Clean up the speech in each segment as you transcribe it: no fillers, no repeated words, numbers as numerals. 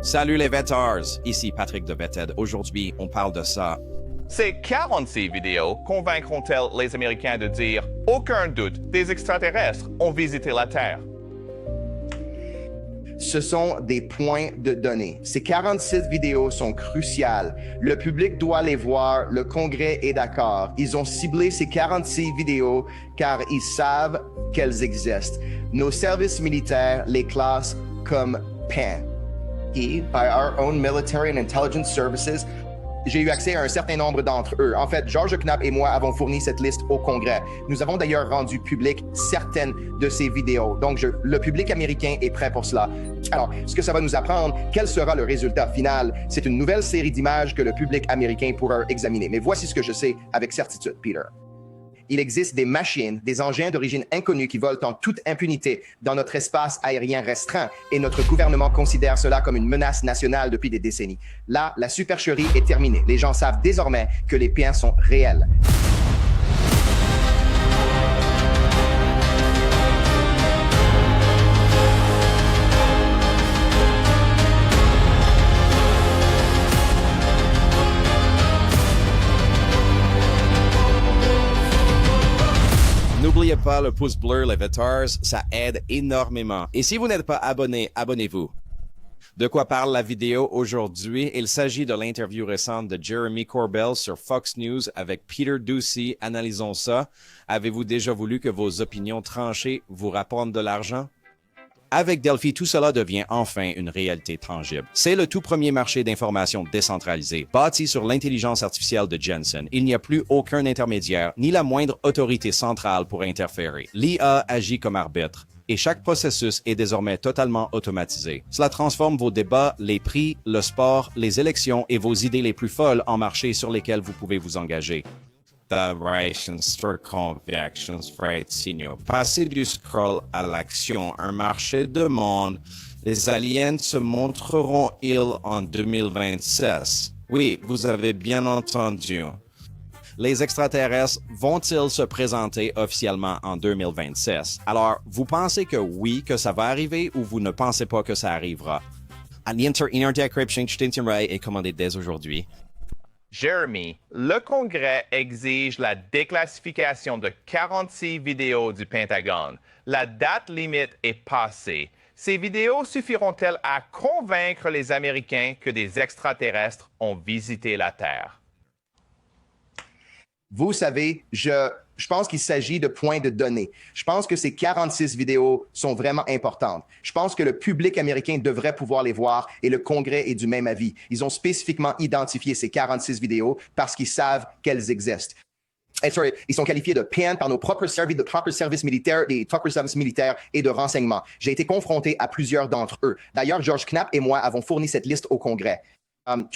Salut les Vetters, ici Patrick de Vetted. Aujourd'hui, on parle de ça. Ces 46 vidéos convaincront-elles les Américains de dire « Aucun doute, des extraterrestres ont visité la Terre ». Ce sont des points de données. Ces 46 vidéos sont cruciales. Le public doit les voir. Le Congrès est d'accord. Ils ont ciblé ces 46 vidéos car ils savent qu'elles existent. Nos services militaires les classent comme PAN. Et by our own military and intelligence services, j'ai eu accès à un certain nombre d'entre eux. En fait, George Knapp et moi avons fourni cette liste au Congrès. Nous avons d'ailleurs rendu public certaines de ces vidéos. Donc, le public américain est prêt pour cela. Alors, ce que ça va nous apprendre, quel sera le résultat final? C'est une nouvelle série d'images que le public américain pourra examiner. Mais voici ce que je sais avec certitude, Peter. Il existe des machines, des engins d'origine inconnue qui volent en toute impunité dans notre espace aérien restreint et notre gouvernement considère cela comme une menace nationale depuis des décennies. Là, la supercherie est terminée. Les gens savent désormais que les PAN sont réels. N'oubliez pas le pouce bleu, les Vetters, ça aide énormément. Et si vous n'êtes pas abonné, abonnez-vous. De quoi parle la vidéo aujourd'hui? Il s'agit de l'interview récente de Jeremy Corbell sur Fox News avec Peter Doocy. Analysons ça. Avez-vous déjà voulu que vos opinions tranchées vous rapportent de l'argent? Avec Delphi, tout cela devient enfin une réalité tangible. C'est le tout premier marché d'information décentralisé, bâti sur l'intelligence artificielle de Jensen. Il n'y a plus aucun intermédiaire, ni la moindre autorité centrale pour interférer. L'IA agit comme arbitre, et chaque processus est désormais totalement automatisé. Cela transforme vos débats, les prix, le sport, les élections et vos idées les plus folles en marchés sur lesquels vous pouvez vous engager. For convictions, right, signaux. Passer du scroll à l'action, un marché de monde. Les aliens se montreront ils en 2026. Oui, vous avez bien entendu. Les extraterrestres vont-ils se présenter officiellement en 2026? Alors, vous pensez que oui, que ça va arriver ou vous ne pensez pas que ça arrivera? L'Inter-Decryption est commandé dès aujourd'hui. Jeremy, le Congrès exige la déclassification de 46 vidéos du Pentagone. La date limite est passée. Ces vidéos suffiront-elles à convaincre les Américains que des extraterrestres ont visité la Terre? Vous savez, je pense qu'il s'agit de points de données. Je pense que ces 46 vidéos sont vraiment importantes. Je pense que le public américain devrait pouvoir les voir et le Congrès est du même avis. Ils ont spécifiquement identifié ces 46 vidéos parce qu'ils savent qu'elles existent. Ils sont qualifiés de PAN par nos propres services militaires, des propres services militaires et de renseignement. J'ai été confronté à plusieurs d'entre eux. D'ailleurs, George Knapp et moi avons fourni cette liste au Congrès.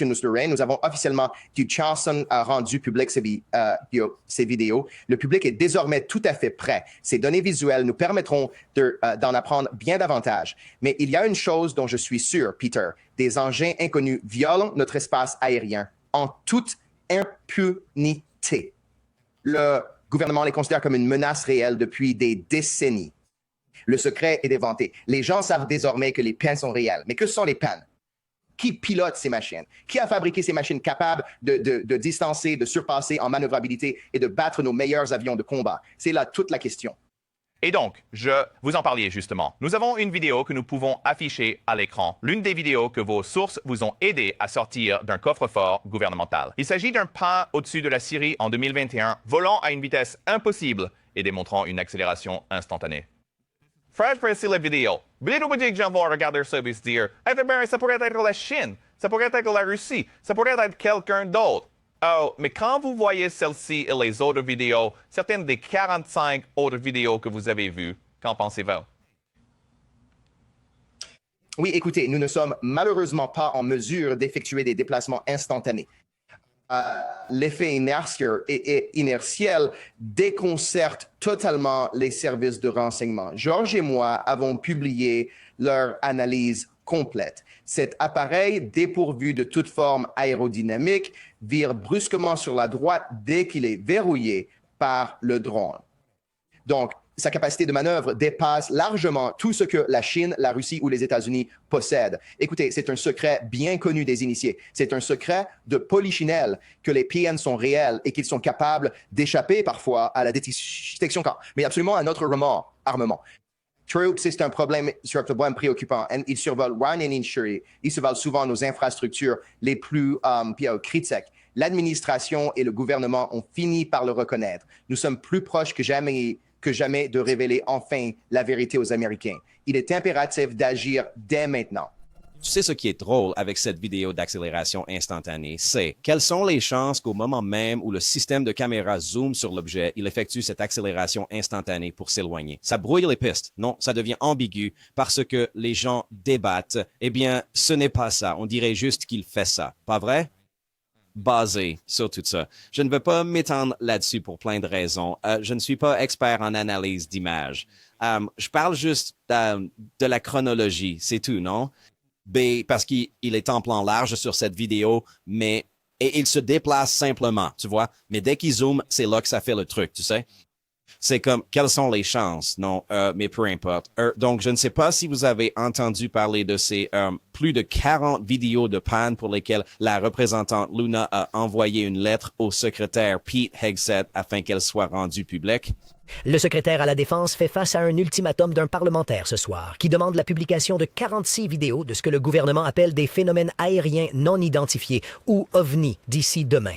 Nous avons officiellement, Johnson a rendu public ces vidéos. Le public est désormais tout à fait prêt. Ces données visuelles nous permettront d'en apprendre bien davantage. Mais il y a une chose dont je suis sûr, Peter. Des engins inconnus violent notre espace aérien en toute impunité. Le gouvernement les considère comme une menace réelle depuis des décennies. Le secret est éventé. Les gens savent désormais que les PAN sont réels. Mais que sont les PAN? Qui pilote ces machines? Qui a fabriqué ces machines capables de distancer, de surpasser en manœuvrabilité et de battre nos meilleurs avions de combat? C'est là toute la question. Et donc, vous en parliez justement. Nous avons une vidéo que nous pouvons afficher à l'écran. L'une des vidéos que vos sources vous ont aidé à sortir d'un coffre-fort gouvernemental. Il s'agit d'un pas au-dessus de la Syrie en 2021, volant à une vitesse impossible et démontrant une accélération instantanée. Fred, précise la vidéo. Billet que les gens vont regarder ça et se dire ça pourrait être la Chine, ça pourrait être la Russie, ça pourrait être quelqu'un d'autre. Oh, mais quand vous voyez celle-ci et les autres vidéos, certaines des 45 autres vidéos que vous avez vues, qu'en pensez-vous? Oui, écoutez, nous ne sommes malheureusement pas en mesure d'effectuer des déplacements instantanés. L'effet inertiel déconcerte totalement les services de renseignement. George et moi avons publié leur analyse complète. Cet appareil, dépourvu de toute forme aérodynamique, vire brusquement sur la droite dès qu'il est verrouillé par le drone. Donc, sa capacité de manœuvre dépasse largement tout ce que la Chine, la Russie ou les États-Unis possèdent. Écoutez, c'est un secret bien connu des initiés. C'est un secret de polichinelle que les PN sont réels et qu'ils sont capables d'échapper parfois à la détection, mais absolument à notre armement. Truth, c'est un problème préoccupant. Ils survolent ils survolent souvent nos infrastructures les plus critiques. L'administration et le gouvernement ont fini par le reconnaître. Nous sommes plus proches que jamais de révéler enfin la vérité aux Américains. Il est impératif d'agir dès maintenant. Tu sais ce qui est drôle avec cette vidéo d'accélération instantanée, c'est quelles sont les chances qu'au moment même où le système de caméra zoome sur l'objet, il effectue cette accélération instantanée pour s'éloigner. Ça brouille les pistes. Non, ça devient ambigu parce que les gens débattent. Eh bien, ce n'est pas ça. On dirait juste qu'il fait ça. Pas vrai? Basé sur tout ça. Je ne veux pas m'étendre là-dessus pour plein de raisons. Je ne suis pas expert en analyse d'images. Je parle juste de la chronologie, c'est tout, non? Parce qu'il est en plan large sur cette vidéo, et il se déplace simplement, tu vois. Mais dès qu'il zoome, c'est là que ça fait le truc, tu sais. C'est comme, quelles sont les chances? Non, mais peu importe. Donc, je ne sais pas si vous avez entendu parler de ces plus de 40 vidéos de panne pour lesquelles la représentante Luna a envoyé une lettre au secrétaire Pete Hegseth afin qu'elle soit rendue publique. Le secrétaire à la Défense fait face à un ultimatum d'un parlementaire ce soir qui demande la publication de 46 vidéos de ce que le gouvernement appelle des phénomènes aériens non identifiés ou OVNI d'ici demain.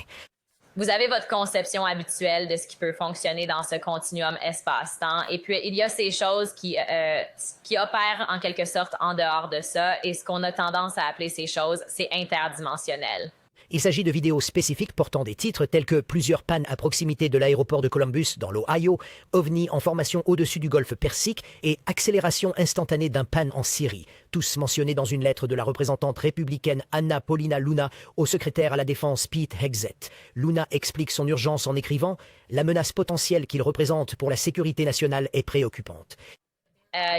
Vous avez votre conception habituelle de ce qui peut fonctionner dans ce continuum espace-temps. Et puis, il y a ces choses qui opèrent en quelque sorte en dehors de ça. Et ce qu'on a tendance à appeler ces choses, c'est interdimensionnel. Il s'agit de vidéos spécifiques portant des titres tels que plusieurs pannes à proximité de l'aéroport de Columbus dans l'Ohio, OVNI en formation au-dessus du golfe Persique et accélération instantanée d'un panne en Syrie, tous mentionnés dans une lettre de la représentante républicaine Anna Paulina Luna au secrétaire à la Défense Pete Hegseth. Luna explique son urgence en écrivant « La menace potentielle qu'il représente pour la sécurité nationale est préoccupante ».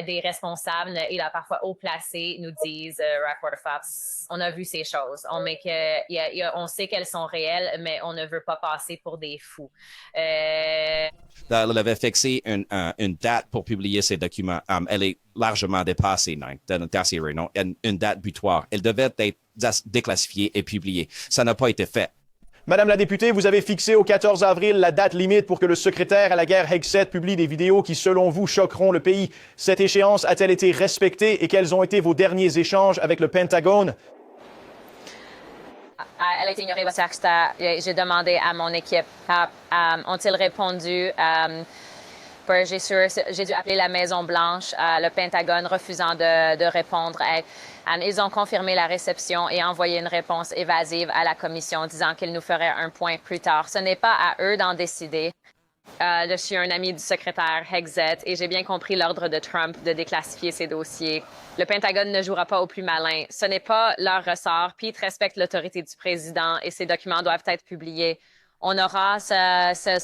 Des responsables et là, parfois haut placés nous disent Rockwater Fox, on a vu ces choses, on sait qu'elles sont réelles, mais on ne veut pas passer pour des fous. Elle avait fixé une date pour publier ces documents. Elle est largement dépassée, non? Une date butoir. Elle devait être déclassifiée et publiée. Ça n'a pas été fait. Madame la députée, vous avez fixé au 14 avril la date limite pour que le secrétaire à la guerre Hegseth publie des vidéos qui, selon vous, choqueront le pays. Cette échéance a-t-elle été respectée et quels ont été vos derniers échanges avec le Pentagone? Elle a été ignorée parce que j'ai demandé à mon équipe, ont-ils répondu? J'ai dû appeler la Maison-Blanche, le Pentagone refusant de répondre. Ils ont confirmé la réception et envoyé une réponse évasive à la commission disant qu'ils nous feraient un point plus tard. Ce n'est pas à eux d'en décider. Je suis un ami du secrétaire Hegseth et j'ai bien compris l'ordre de Trump de déclassifier ces dossiers. Le Pentagone ne jouera pas au plus malin. Ce n'est pas leur ressort. Pete respecte l'autorité du président et ces documents doivent être publiés. On aura ces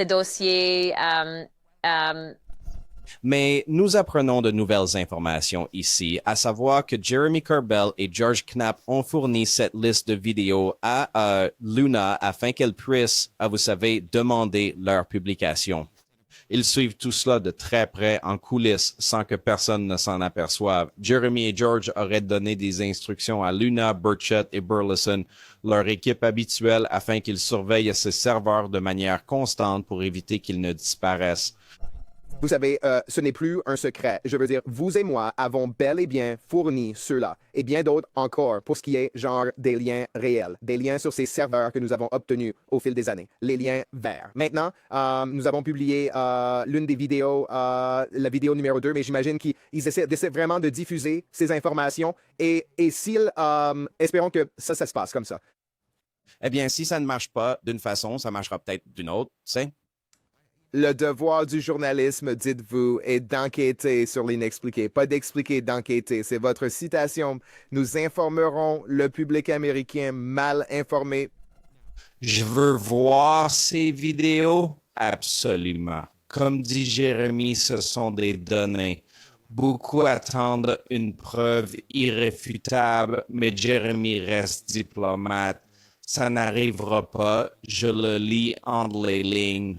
dossiers. Mais nous apprenons de nouvelles informations ici, à savoir que Jeremy Corbell et George Knapp ont fourni cette liste de vidéos à Luna afin qu'elle puisse, vous savez, demander leur publication. Ils suivent tout cela de très près en coulisses sans que personne ne s'en aperçoive. Jeremy et George auraient donné des instructions à Luna, Burchett et Burleson, leur équipe habituelle, afin qu'ils surveillent ces serveurs de manière constante pour éviter qu'ils ne disparaissent. Vous savez, ce n'est plus un secret. Je veux dire, vous et moi avons bel et bien fourni ceux-là, et bien d'autres encore, pour ce qui est genre des liens réels, des liens sur ces serveurs que nous avons obtenus au fil des années, les liens verts. Maintenant, nous avons publié l'une des vidéos, la vidéo numéro 2, mais j'imagine qu'ils essaient vraiment de diffuser ces informations, et s'ils, espérons que ça se passe comme ça. Eh bien, si ça ne marche pas d'une façon, ça marchera peut-être d'une autre, tu sais. Le devoir du journalisme, dites-vous, est d'enquêter sur l'inexpliqué, pas d'expliquer, d'enquêter. C'est votre citation. Nous informerons le public américain mal informé. Je veux voir ces vidéos? Absolument. Comme dit Jérémy, ce sont des données. Beaucoup attendent une preuve irréfutable, mais Jérémy reste diplomate. Ça n'arrivera pas. Je le lis entre les lignes.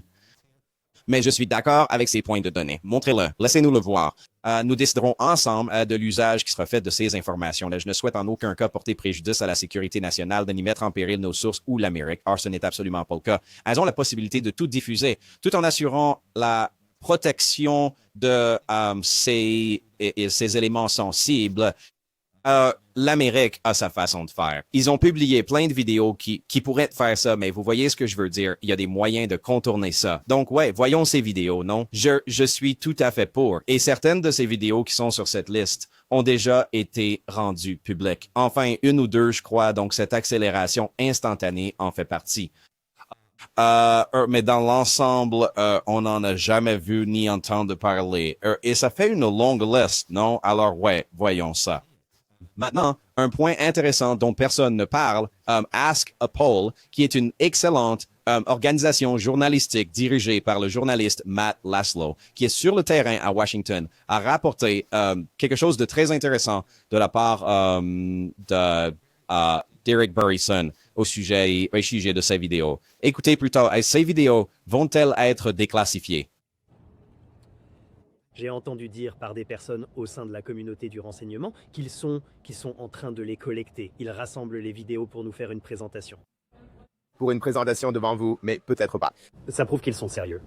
Mais je suis d'accord avec ces points de données. Montrez-le. Laissez-nous le voir. Nous déciderons ensemble de l'usage qui sera fait de ces informations-là. Je ne souhaite en aucun cas porter préjudice à la sécurité nationale, de ni mettre en péril nos sources ou l'Amérique. Or, ce n'est absolument pas le cas. Elles ont la possibilité de tout diffuser, tout en assurant la protection de ces éléments sensibles. L'Amérique a sa façon de faire. Ils ont publié plein de vidéos qui pourraient faire ça, mais vous voyez ce que je veux dire. Il y a des moyens de contourner ça. Donc, ouais, voyons ces vidéos, non? Je suis tout à fait pour. Et certaines de ces vidéos qui sont sur cette liste ont déjà été rendues publiques. Enfin, une ou deux, je crois. Donc, cette accélération instantanée en fait partie. Mais dans l'ensemble, on n'en a jamais vu ni entendu parler. Et ça fait une longue liste, non? Alors, ouais, voyons ça. Maintenant, un point intéressant dont personne ne parle, Ask a Poll, qui est une excellente organisation journalistique dirigée par le journaliste Matt Laslo, qui est sur le terrain à Washington, a rapporté quelque chose de très intéressant de la part d'Eric Burrison au sujet de ces vidéos. Écoutez plutôt, ces vidéos vont-elles être déclassifiées? J'ai entendu dire par des personnes au sein de la communauté du renseignement qu'ils sont en train de les collecter. Ils rassemblent les vidéos pour nous faire une présentation. Pour une présentation devant vous, mais peut-être pas. Ça prouve qu'ils sont sérieux.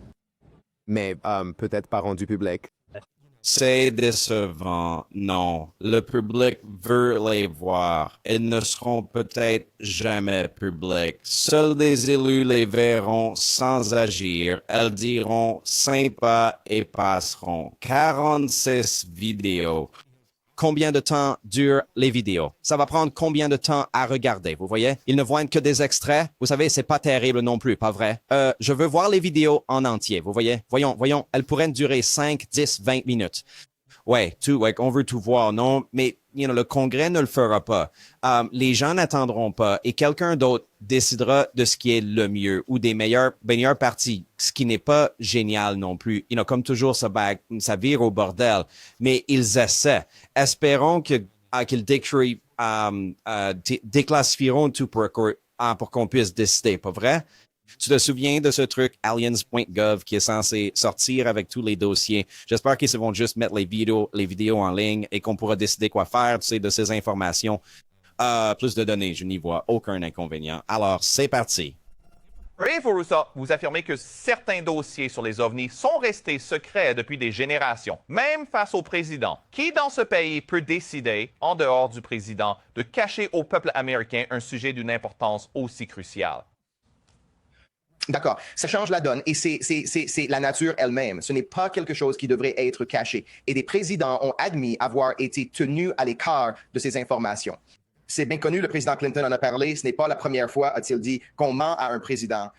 Mais peut-être pas rendu public. C'est décevant. Non, le public veut les voir. Ils ne seront peut-être jamais publics. Seuls des élus les verront sans agir. Elles diront sympa et passeront. 46 vidéos. Combien de temps durent les vidéos? Ça va prendre combien de temps à regarder, vous voyez? Ils ne voient que des extraits. Vous savez, c'est pas terrible non plus, pas vrai? Je veux voir les vidéos en entier, vous voyez? Voyons, elles pourraient durer 5, 10, 20 minutes. Ouais, on veut tout voir, non? Mais, le Congrès ne le fera pas. Les gens n'attendront pas et quelqu'un d'autre décidera de ce qui est le mieux ou des meilleures parties, ce qui n'est pas génial non plus. Comme toujours, ça vire au bordel. Mais ils essaient. Espérons qu'ils déclassifieront tout pour qu'on puisse décider, pas vrai? Tu te souviens de ce truc aliens.gov qui est censé sortir avec tous les dossiers? J'espère qu'ils vont juste mettre les vidéos en ligne et qu'on pourra décider quoi faire, de ces informations. Plus de données, je n'y vois aucun inconvénient. Alors, c'est parti. Ray Furusa, vous affirmez que certains dossiers sur les ovnis sont restés secrets depuis des générations, même face au président. Qui dans ce pays peut décider, en dehors du président, de cacher au peuple américain un sujet d'une importance aussi cruciale? D'accord, ça change la donne et c'est la nature elle-même. Ce n'est pas quelque chose qui devrait être caché. Et des présidents ont admis avoir été tenus à l'écart de ces informations. C'est bien connu, le président Clinton en a parlé. Ce n'est pas la première fois, a-t-il dit, qu'on ment à un président.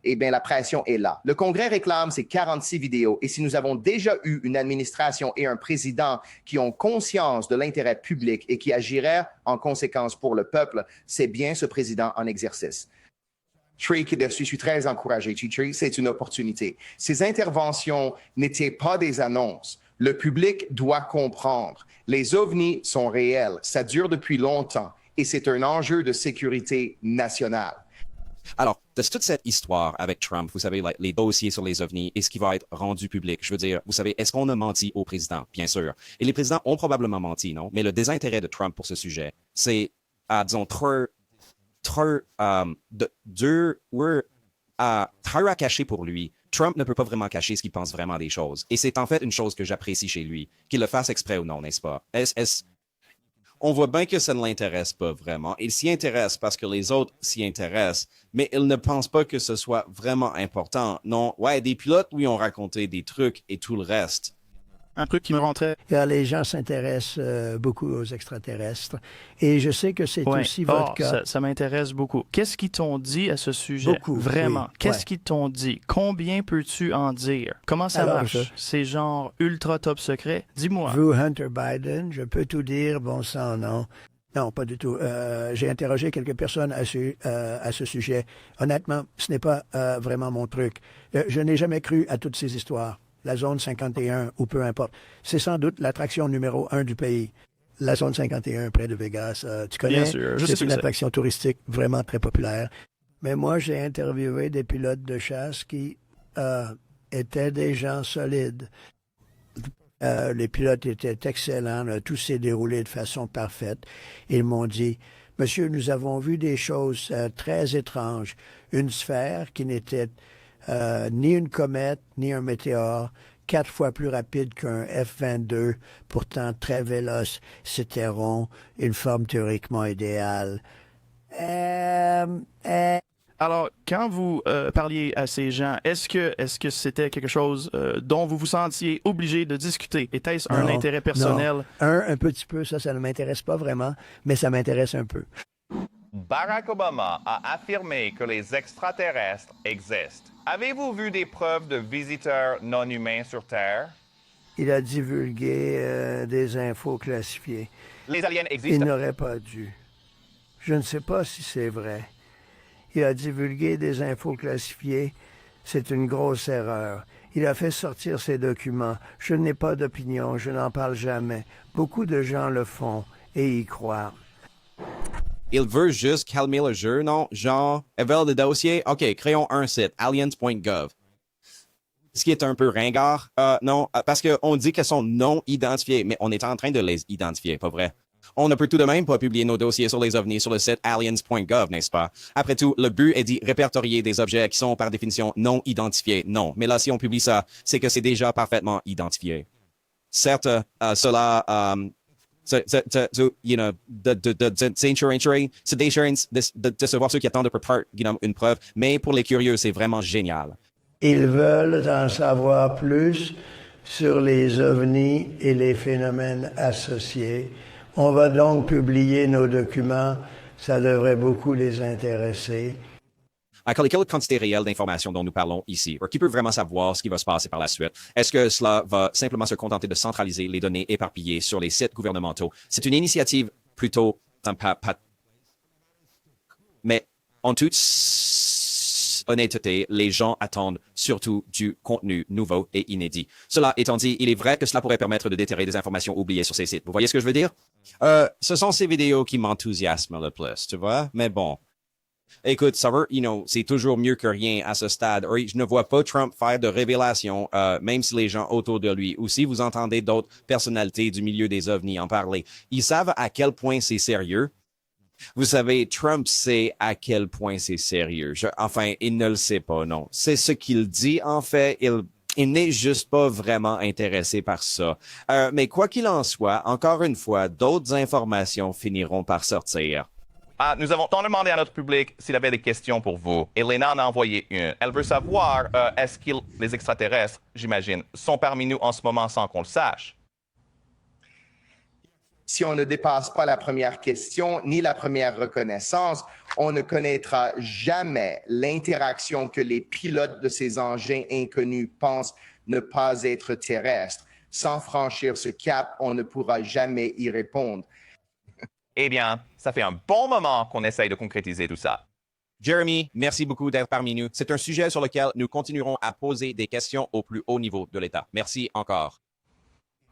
Eh bien, la pression est là. Le Congrès réclame ces 46 vidéos. Et si nous avons déjà eu une administration et un président qui ont conscience de l'intérêt public et qui agiraient en conséquence pour le peuple, c'est bien ce président en exercice. Trey, je suis très encouragé. Trey, c'est une opportunité. Ces interventions n'étaient pas des annonces. Le public doit comprendre. Les ovnis sont réels. Ça dure depuis longtemps et c'est un enjeu de sécurité nationale. Alors, de toute cette histoire avec Trump, vous savez, les dossiers sur les ovnis et ce qui va être rendu public, je veux dire, vous savez, est-ce qu'on a menti au président? Bien sûr. Et les présidents ont probablement menti, non? Mais le désintérêt de Trump pour ce sujet, c'est, disons, trop à cacher pour lui. Trump ne peut pas vraiment cacher ce qu'il pense vraiment des choses. Et c'est en fait une chose que j'apprécie chez lui, qu'il le fasse exprès ou non, n'est-ce pas? On voit bien que ça ne l'intéresse pas vraiment. Il s'y intéresse parce que les autres s'y intéressent, mais il ne pense pas que ce soit vraiment important. Non, ouais, des pilotes, oui, ont raconté des trucs et tout le reste. Un truc qui me rentrait. Les gens s'intéressent beaucoup aux extraterrestres. Et je sais que c'est aussi votre cas. Ça m'intéresse beaucoup. Qu'est-ce qu'ils t'ont dit à ce sujet? Beaucoup. Vraiment. Oui. Qu'est-ce qu'ils t'ont dit? Combien peux-tu en dire? Comment ça marche? C'est genre ultra top secret? Dis-moi. Vous, Hunter Biden, je peux tout dire, bon sang, non. Non, pas du tout. J'ai interrogé quelques personnes à ce sujet. Honnêtement, ce n'est pas vraiment mon truc. Je n'ai jamais cru à toutes ces histoires. La zone 51 ou peu importe. C'est sans doute l'attraction numéro 1 du pays. La zone 51 près de Vegas. Tu connais? Bien sûr, je sais c'est une attraction touristique vraiment très populaire. Mais moi, j'ai interviewé des pilotes de chasse qui étaient des gens solides. Les pilotes étaient excellents, tout s'est déroulé de façon parfaite. Ils m'ont dit, Monsieur, nous avons vu des choses très étranges. Une sphère qui n'était ni une comète, ni un météore, 4 fois plus rapide qu'un F-22, pourtant très véloce. C'était rond, une forme théoriquement idéale. Alors, quand vous parliez à ces gens, est-ce que c'était quelque chose dont vous vous sentiez obligé de discuter? Était-ce un intérêt personnel? Non. Un petit peu, ça ne m'intéresse pas vraiment, mais ça m'intéresse un peu. Barack Obama a affirmé que les extraterrestres existent. Avez-vous vu des preuves de visiteurs non humains sur Terre? Il a divulgué des infos classifiées. Les aliens existent? Il n'aurait pas dû. Je ne sais pas si c'est vrai. Il a divulgué des infos classifiées. C'est une grosse erreur. Il a fait sortir ses documents. Je n'ai pas d'opinion, je n'en parle jamais. Beaucoup de gens le font et y croient. Il veut juste calmer le jeu, non? Genre, ils veulent des dossiers? OK, créons un site, aliens.gov. Ce qui est un peu ringard. Non, parce qu'on dit qu'elles sont non identifiées, mais on est en train de les identifier, pas vrai? On ne peut tout de même pas publier nos dossiers sur les ovnis sur le site aliens.gov, n'est-ce pas? Après tout, le but est d'y répertorier des objets qui sont par définition non identifiés. Non, mais là, si on publie ça, c'est que c'est déjà parfaitement identifié. Certes, cela... you know, de savoir ceux qui attendent pour part, une preuve, mais pour les curieux, c'est vraiment génial. Ils veulent en savoir plus sur les ovnis et les phénomènes associés. On va donc publier nos documents. Ça devrait beaucoup les intéresser. Quelle est la quantité réelle d'informations dont nous parlons ici? Qui peut vraiment savoir ce qui va se passer par la suite? Est-ce que cela va simplement se contenter de centraliser les données éparpillées sur les sites gouvernementaux? C'est une initiative plutôt... Mais en toute honnêteté, les gens attendent surtout du contenu nouveau et inédit. Cela étant dit, il est vrai que cela pourrait permettre de déterrer des informations oubliées sur ces sites. Vous voyez ce que je veux dire? Ce sont ces vidéos qui m'enthousiasment le plus, tu vois? Mais bon... Écoute, ça veut, c'est toujours mieux que rien à ce stade. Je ne vois pas Trump faire de révélations, même si les gens autour de lui, ou si vous entendez d'autres personnalités du milieu des ovnis en parler. Ils savent à quel point c'est sérieux. Vous savez, Trump sait à quel point c'est sérieux. Enfin, il ne le sait pas, non. C'est ce qu'il dit, en fait. Il n'est juste pas vraiment intéressé par ça. Mais quoi qu'il en soit, encore une fois, d'autres informations finiront par sortir. Nous avons demandé à notre public s'il avait des questions pour vous. Elena en a envoyé une. Elle veut savoir, est-ce que les extraterrestres, j'imagine, sont parmi nous en ce moment sans qu'on le sache? Si on ne dépasse pas la première question ni la première reconnaissance, on ne connaîtra jamais l'interaction que les pilotes de ces engins inconnus pensent ne pas être terrestres. Sans franchir ce cap, on ne pourra jamais y répondre. Eh bien, ça fait un bon moment qu'on essaye de concrétiser tout ça. Jeremy, merci beaucoup d'être parmi nous. C'est un sujet sur lequel nous continuerons à poser des questions au plus haut niveau de l'État. Merci encore.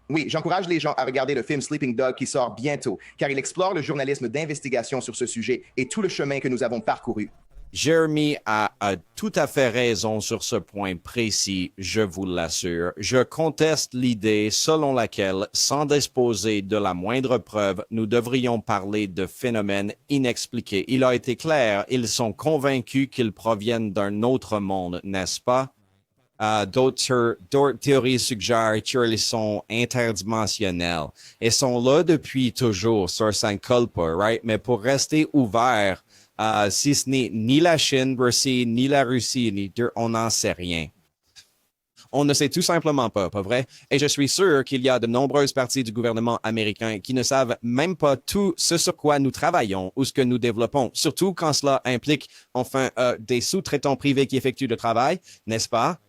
Oui, j'encourage les gens à regarder le film Sleeping Dog qui sort bientôt, car il explore le journalisme d'investigation sur ce sujet et tout le chemin que nous avons parcouru. Jeremy a tout à fait raison sur ce point précis, je vous l'assure. Je conteste l'idée selon laquelle, sans disposer de la moindre preuve, nous devrions parler de phénomènes inexpliqués. Il a été clair, ils sont convaincus qu'ils proviennent d'un autre monde, n'est-ce pas? D'autres théories suggèrent qu'ils sont interdimensionnels et sont là depuis toujours, ça ne colle pas, right? Mais pour rester ouvert, si ce n'est ni la Chine, Russie, ni la Russie, on n'en sait rien. On ne sait tout simplement pas vrai? Et je suis sûr qu'il y a de nombreuses parties du gouvernement américain qui ne savent même pas tout ce sur quoi nous travaillons ou ce que nous développons, surtout quand cela implique, enfin, des sous-traitants privés qui effectuent le travail, n'est-ce pas?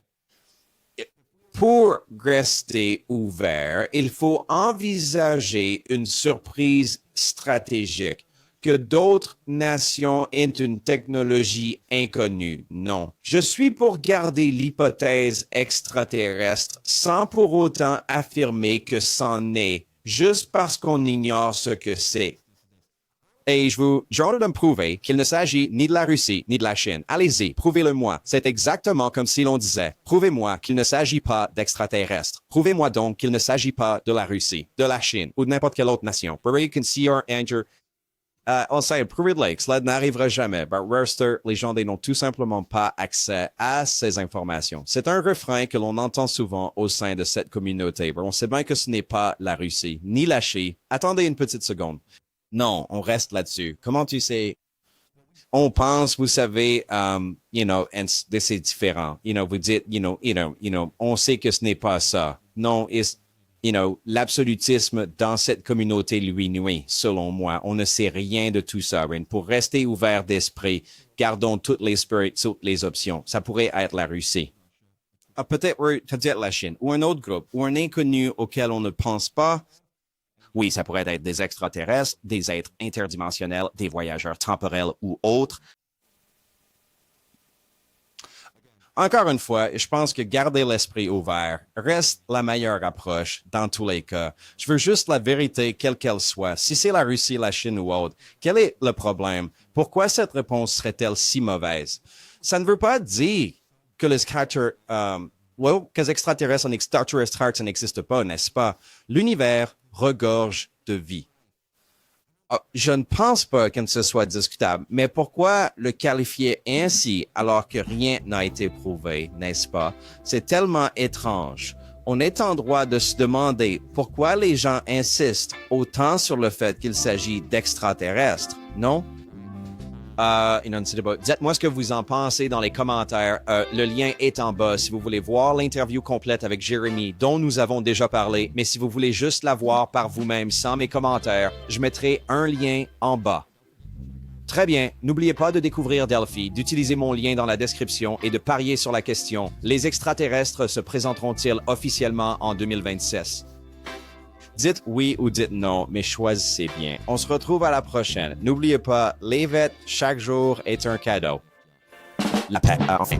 Pour rester ouvert, il faut envisager une surprise stratégique. Que d'autres nations aient une technologie inconnue. Non. Je suis pour garder l'hypothèse extraterrestre sans pour autant affirmer que c'en est, juste parce qu'on ignore ce que c'est. Et j'ordonne de me prouver qu'il ne s'agit ni de la Russie, ni de la Chine. Allez-y, prouvez-le-moi. C'est exactement comme si l'on disait, prouvez-moi qu'il ne s'agit pas d'extraterrestres. Prouvez-moi donc qu'il ne s'agit pas de la Russie, de la Chine ou de n'importe quelle autre nation. Provez que si on sait, prouvez-le, cela n'arrivera jamais. But Worcester, les gens n'ont tout simplement pas accès à ces informations. C'est un refrain que l'on entend souvent au sein de cette communauté. On sait bien que ce n'est pas la Russie, ni la Chine. Attendez une petite seconde. Non, on reste là-dessus. Comment tu sais? On pense, vous savez, c'est différent. Vous dites, on sait que ce n'est pas ça. Non, l'absolutisme dans cette communauté lui nuit, selon moi. On ne sait rien de tout ça. Pour rester ouvert d'esprit, gardons toutes les options. Ça pourrait être la Russie. Peut-être la Chine, ou un autre groupe, ou un inconnu auquel on ne pense pas. Oui, ça pourrait être des extraterrestres, des êtres interdimensionnels, des voyageurs temporels ou autres. Encore une fois, je pense que garder l'esprit ouvert reste la meilleure approche dans tous les cas. Je veux juste la vérité, quelle qu'elle soit. Si c'est la Russie, la Chine ou autre, quel est le problème? Pourquoi cette réponse serait-elle si mauvaise? Ça ne veut pas dire que les extraterrestres n'existent pas, n'est-ce pas? L'univers regorge de vie. Je ne pense pas que ce soit discutable, mais pourquoi le qualifier ainsi alors que rien n'a été prouvé, n'est-ce pas? C'est tellement étrange. On est en droit de se demander pourquoi les gens insistent autant sur le fait qu'il s'agit d'extraterrestres, non? Dites-moi ce que vous en pensez dans les commentaires. Le lien est en bas si vous voulez voir l'interview complète avec Jeremy dont nous avons déjà parlé. Mais si vous voulez juste la voir par vous-même sans mes commentaires, je mettrai un lien en bas. Très bien. N'oubliez pas de découvrir Delphi, d'utiliser mon lien dans la description et de parier sur la question « Les extraterrestres se présenteront-ils officiellement en 2026 ?» Dites oui ou dites non, mais choisissez bien. On se retrouve à la prochaine. N'oubliez pas, les vêtements, chaque jour est un cadeau. La paix, enfin.